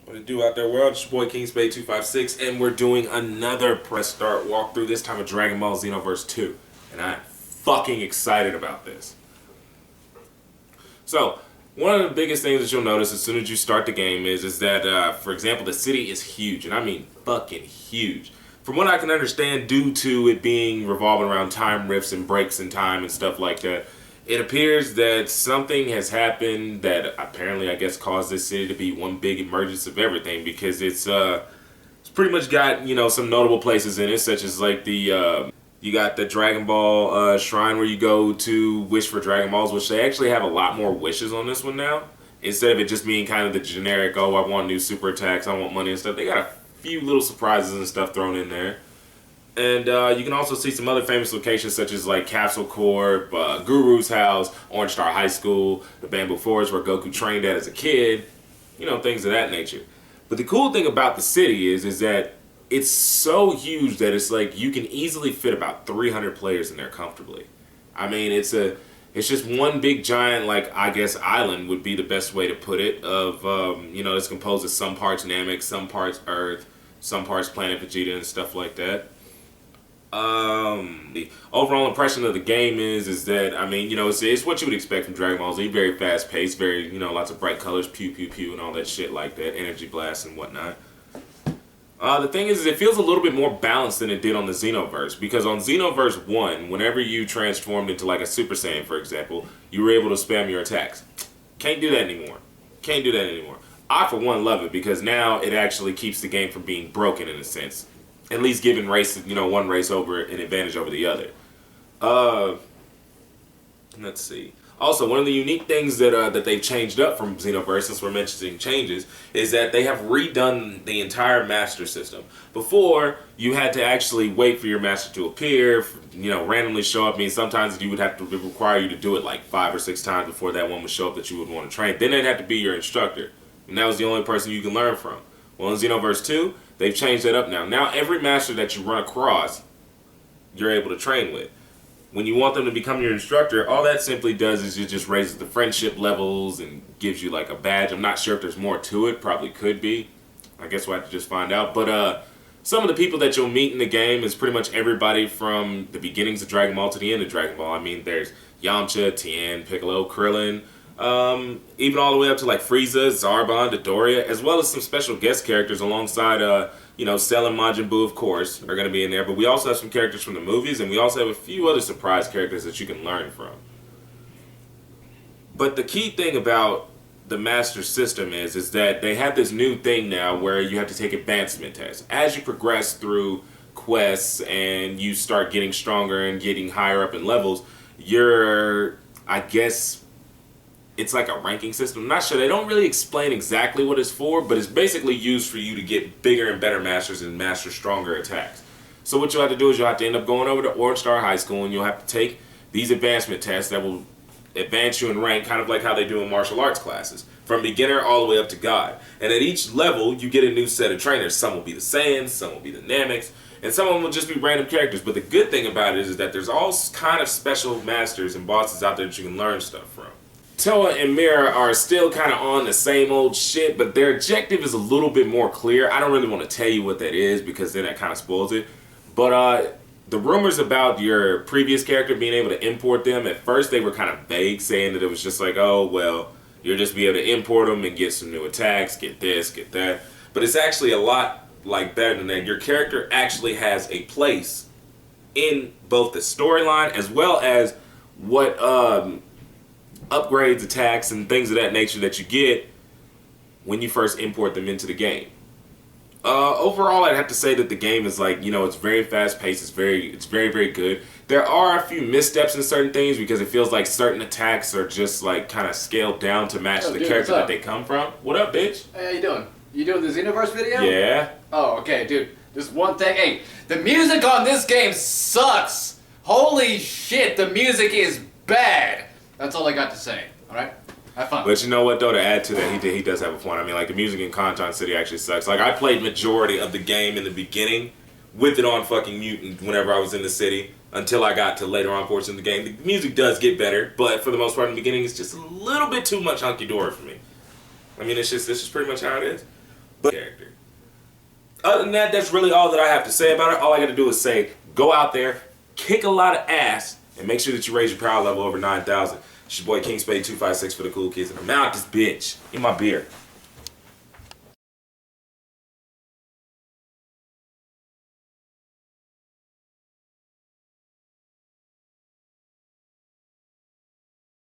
What it do out there, world? It's your boy KingSpade256, and we're doing another press start walkthrough, this time of Dragon Ball Xenoverse 2. And I'm fucking excited about this. So, one of the biggest things that you'll notice as soon as you start the game is that, for example, the city is huge, and I mean fucking huge. From what I can understand, due to it being revolving around time rifts and breaks in time and stuff like that, it appears that something has happened that apparently, I guess, caused this city to be one big emergence of everything, because it's pretty much got, you know, some notable places in it, such as like you got the Dragon Ball shrine where you go to wish for Dragon Balls, which they actually have a lot more wishes on this one now. Instead of it just being kind of the generic, oh, I want new super attacks, I want money and stuff, they got a few little surprises and stuff thrown in there. And you can also see some other famous locations such as like Capsule Corp, Guru's house, Orange Star High School, the Bamboo Forest where Goku trained at as a kid, you know, things of that nature. But the cool thing about the city is that it's so huge that it's like you can easily fit about 300 players in there comfortably. I mean, it's just one big giant, like, I guess island would be the best way to put it, of, you know, it's composed of some parts Namek, some parts Earth, some parts Planet Vegeta and stuff like that. The overall impression of the game is that, I mean, you know, it's what you would expect from Dragon Ball Z. Very fast paced, very, you know, lots of bright colors, pew pew pew and all that shit like that, energy blasts and whatnot. The thing is it feels a little bit more balanced than it did on the Xenoverse, because on Xenoverse 1, whenever you transformed into like a Super Saiyan, for example, you were able to spam your attacks. Can't do that anymore. Can't do that anymore. I, for one, love it, because now it actually keeps the game from being broken in a sense. At least giving race, you know, one race over an advantage over the other. Let's see. Also, one of the unique things that they've changed up from Xenoverse, since we're mentioning changes, is that they have redone the entire master system. Before, you had to actually wait for your master to appear, you know, randomly show up. I mean, sometimes you would have to require you to do it like 5 or 6 times before that one would show up that you would want to train. Then it'd have to be your instructor, and that was the only person you can learn from. Well, in Xenoverse 2, they've changed that up now. Now every master that you run across, you're able to train with. When you want them to become your instructor, all that simply does is it just raises the friendship levels and gives you like a badge. I'm not sure if there's more to it. Probably could be. I guess we'll have to just find out. But some of the people that you'll meet in the game is pretty much everybody from the beginnings of Dragon Ball to the end of Dragon Ball. I mean, there's Yamcha, Tien, Piccolo, Krillin, even all the way up to like Frieza, Zarbon, Dodoria, as well as some special guest characters alongside, you know, Cell and Majin Buu, of course, are going to be in there. But we also have some characters from the movies, and we also have a few other surprise characters that you can learn from. But the key thing about the Master System is that they have this new thing now where you have to take advancement tests. As you progress through quests and you start getting stronger and getting higher up in levels, you're, I guess, it's like a ranking system. I'm not sure. They don't really explain exactly what it's for, but it's basically used for you to get bigger and better masters and master stronger attacks. So what you'll have to do is you'll have to end up going over to Orange Star High School, and you'll have to take these advancement tests that will advance you in rank, kind of like how they do in martial arts classes, from beginner all the way up to God. And at each level, you get a new set of trainers. Some will be the Saiyans, some will be the Nameks, and some of them will just be random characters. But the good thing about it is that there's all kind of special masters and bosses out there that you can learn stuff from. Toa and Mira are still kind of on the same old shit, but their objective is a little bit more clear. I don't really want to tell you what that is, because then that kind of spoils it. But the rumors about your previous character being able to import them, at first they were kind of vague, saying that it was just like, oh, well, you'll just be able to import them and get some new attacks, get this, get that. But it's actually a lot like better than that. Your character actually has a place in both the storyline as well as what upgrades, attacks, and things of that nature that you get when you first import them into the game. Overall, I'd have to say that the game is like, you know, it's very fast paced. It's very, very good. There are a few missteps in certain things, because it feels like certain attacks are just like kind of scaled down to match the character that they come from. What up, bitch? Hey, how you doing? You doing the Xenoverse video? Yeah. Oh, okay, dude. Just one thing. Hey, the music on this game sucks. Holy shit, the music is bad. That's all I got to say. All right. Have fun. But you know what, though, to add to that, he does have a point. I mean, like, the music in Conton City actually sucks. Like, I played majority of the game in the beginning with it on fucking mute whenever I was in the city, until I got to later on portions of the game. The music does get better, but for the most part in the beginning, it's just a little bit too much hunky-dory for me. I mean, it's just pretty much how it is. But character. Other than that, that's really all that I have to say about it. All I got to do is say, go out there, kick a lot of ass, and make sure that you raise your power level over 9,000. It's your boy King Spade 256 for the cool kids, and I'm out this bitch. Eat my beer.